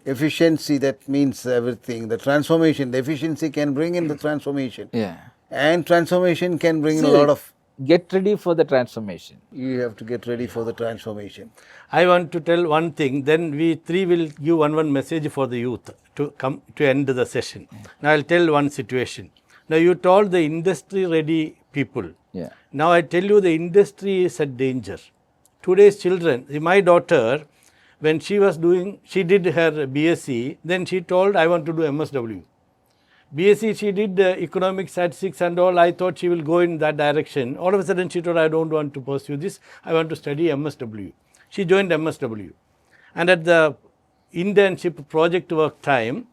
S3: efficiency, that means everything. The transformation, the efficiency can bring in the transformation.
S2: Yeah.
S3: And transformation can bring in a
S2: See,
S3: lot of,
S2: get ready for the transformation.
S3: you have to get ready for the transformation.
S1: I want to tell one thing, then we three will give one message for the youth to come to end the session. Now I'll tell one situation. Now you told the industry ready people.
S2: Yeah.
S1: Now I tell you the industry is at danger. Today's children, my daughter, when she was doing, she did her BSc, then she told I want to do MSW. BSc she did economics, statistics and all. I thought she will go in that direction. All of a sudden she told I don't want to pursue this. I want to study MSW. She joined MSW. And at the internship project work time,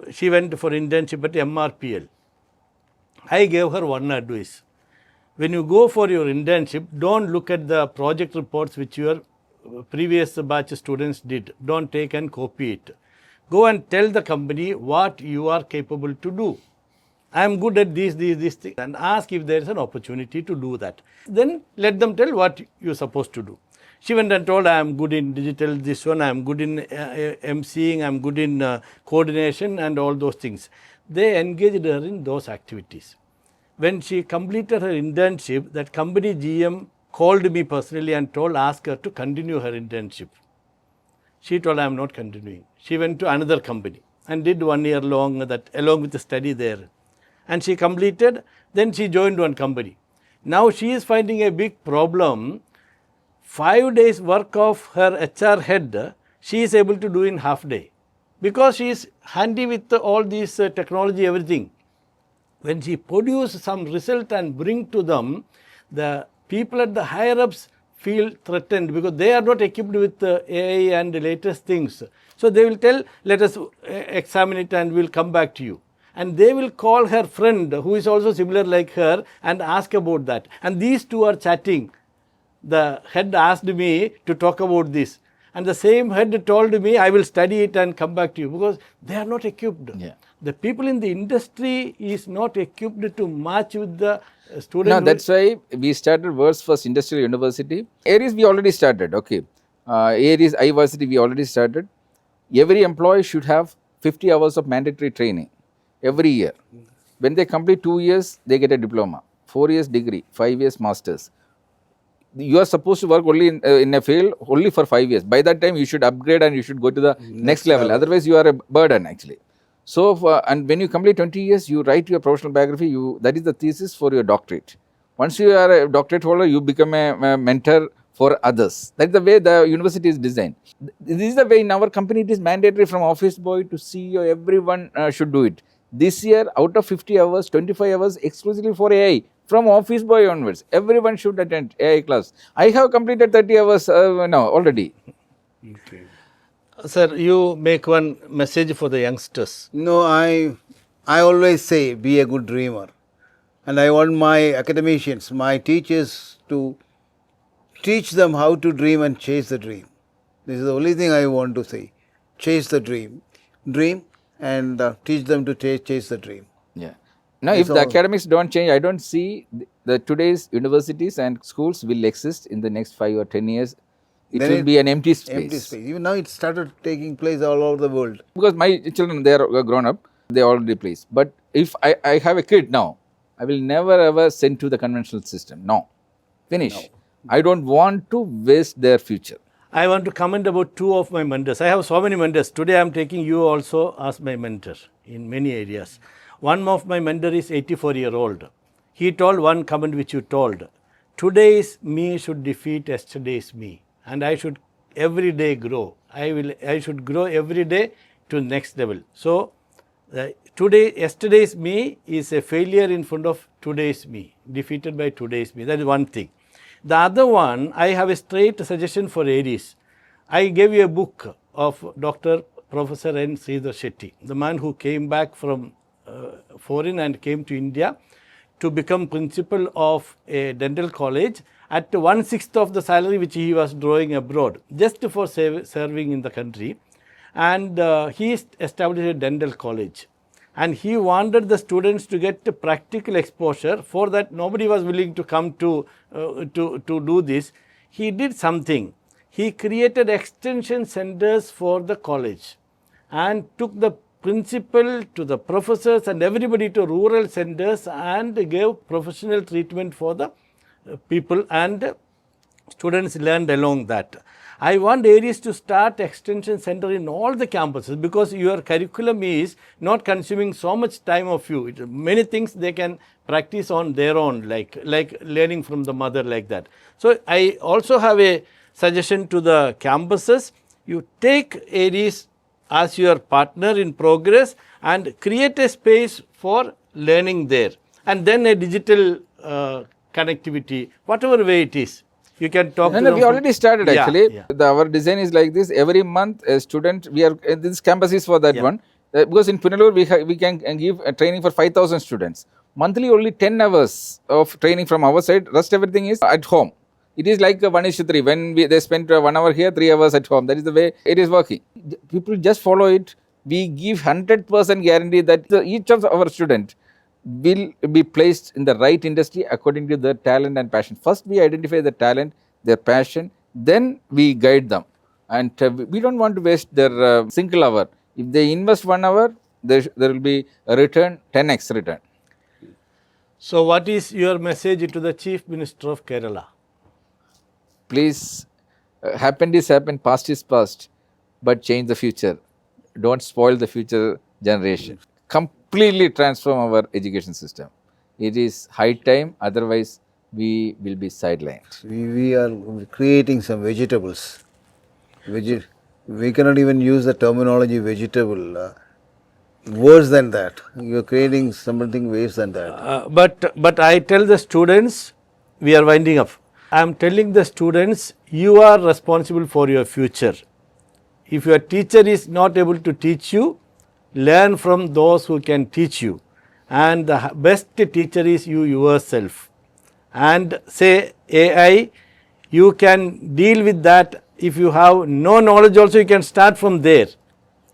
S1: she went for internship at MRPL. I gave her one advice. When you go for your internship, don't look at the project reports which your previous batch students did. Don't take and copy it. Go and tell the company what you are capable to do. I am good at these things, and ask if there is an opportunity to do that. Then let them tell what you are supposed to do. She went and told, I am good in digital, this one, I am good in emceeing, I am good in coordination and all those things. They engaged her in those activities. When she completed her internship, that company GM called me personally and told, ask her to continue her internship. She told, I am not continuing. She went to another company and did 1 year long that along with the study there. And she completed, then she joined one company. Now she is finding a big problem. 5 days work of her HR head, she is able to do in half day. Because she is handy with all these technology, everything. When she produce some result and bring to them, the people at the higher ups feel threatened because they are not equipped with AI and the latest things. So they will tell, let us examine it and we will come back to you. And they will call her friend who is also similar like her and ask about that. And these two are chatting. The head asked me to talk about this. And the same head told me, I will study it and come back to you, because they are not equipped.
S2: Yeah.
S1: The people in the industry is not equipped to match with the student.
S2: No, that's why we started world's first industrial university. Aries we already started, okay. Aries iVarsity we already started. Every employee should have 50 hours of mandatory training every year. When they complete 2 years, they get a diploma. 4 years degree, 5 years masters. You are supposed to work only in a field only for 5 years. By that time, you should upgrade and you should go to the next level. Otherwise, you are a burden actually. So, and when you complete 20 years, you write your professional biography. That is the thesis for your doctorate. Once you are a doctorate holder, you become a mentor for others. That is the way the university is designed. This is the way in our company it is mandatory from office boy to CEO. Everyone should do it. This year, out of 50 hours, 25 hours exclusively for AI. From office boy onwards, everyone should attend AI class. I have completed 30 hours now already.
S1: Okay. Sir, you make one message for the youngsters.
S3: No, I always say be a good dreamer. And I want my academicians, my teachers to teach them how to dream and chase the dream. This is the only thing I want to say. Chase the dream. Dream and teach them to chase the dream.
S2: Yeah. Now, if the academics don't change, I don't see the today's universities and schools will exist in the next 5 or 10 years. It will be an empty space.
S3: Empty space. Even now it started taking place all over the world.
S2: Because my children, they are grown up, they are already placed. But if I have a kid now, I will never ever send to the conventional system. No. Finish. No. I don't want to waste their future.
S1: I want to comment about 2 of my mentors. I have so many mentors. Today I am taking you also as my mentor in many areas. One of my mentor is 84-year-old. he told one comment which you told. Today's me should defeat yesterday's me, and I should every day grow. I should grow every day to next level. So yesterday's me is a failure in front of today's me, defeated by today's me. That is one thing. The other one, I have a straight suggestion for Aries. I gave you a book of Dr. Professor N. Sridhar Shetty, the man who came back from foreign and came to India to become principal of a dental college at 1/6 of the salary which he was drawing abroad, just for serving in the country. And he established a dental college. And he wanted the students to get practical exposure. For that, nobody was willing to come to do this. He did something. He created extension centers for the college and took the principal to the professors and everybody to rural centers and gave professional treatment for the people, and students learned along that. I want Aries to start extension center in all the campuses, because your curriculum is not consuming so much time of you. Many things they can practice on their own, like learning from the mother, like that. So I also have a suggestion to the campuses. You take Aries as your partner in progress and create a space for learning there, and then a digital connectivity, whatever way it is. You can talk to them.
S2: We already started actually.
S1: Yeah.
S2: Our design is like this. Every month a student, we are this campus is for that one. Because in Punalur we can give a training for 5,000 students. Monthly only 10 hours of training from our side. Rest everything is at home. It is like 1:3. When they spend 1 hour here, 3 hours at home. That is the way it is working. People just follow it. We give 100% guarantee that each of our student will be placed in the right industry according to their talent and passion. First, we identify the talent, their passion, then we guide them. And we don't want to waste their single hour. If they invest 1 hour, there will be a return, 10x return.
S1: So, what is your message to the Chief Minister of Kerala?
S2: Please, happened is happened, past is past, but change the future. Don't spoil the future generation. Completely transform our education system. It is high time, otherwise we will be sidelined.
S3: We are creating some vegetables. We cannot even use the terminology vegetable. Worse than that. You are creating something worse than that.
S1: But I tell the students, we are winding up. I am telling the students, you are responsible for your future. If your teacher is not able to teach you, learn from those who can teach you. And the best teacher is you yourself. And say AI, you can deal with that. If you have no knowledge also, you can start from there.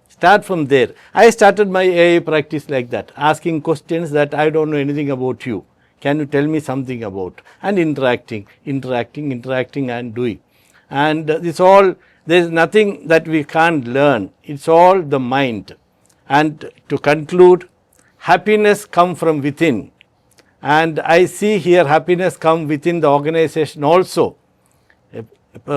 S1: Start from there. I started my AI practice like that, asking questions that I don't know anything about you. Can you tell me something about? And interacting and doing. And it's all, there is nothing that we can't learn. It's all the mind. And to conclude, happiness comes from within. And I see here happiness come within the organization also.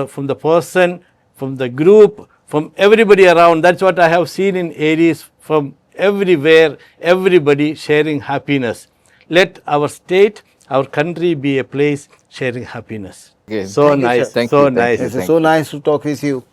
S1: From the person, from the group, from everybody around. That's what I have seen in Aries, from everywhere, everybody sharing happiness. Let our state, our country be a place sharing happiness.
S2: Okay.
S1: So
S2: Thank you,
S1: nice,
S2: sir. Thank
S1: so
S2: you, thank
S1: nice.
S2: you.
S3: It's so nice to talk with you.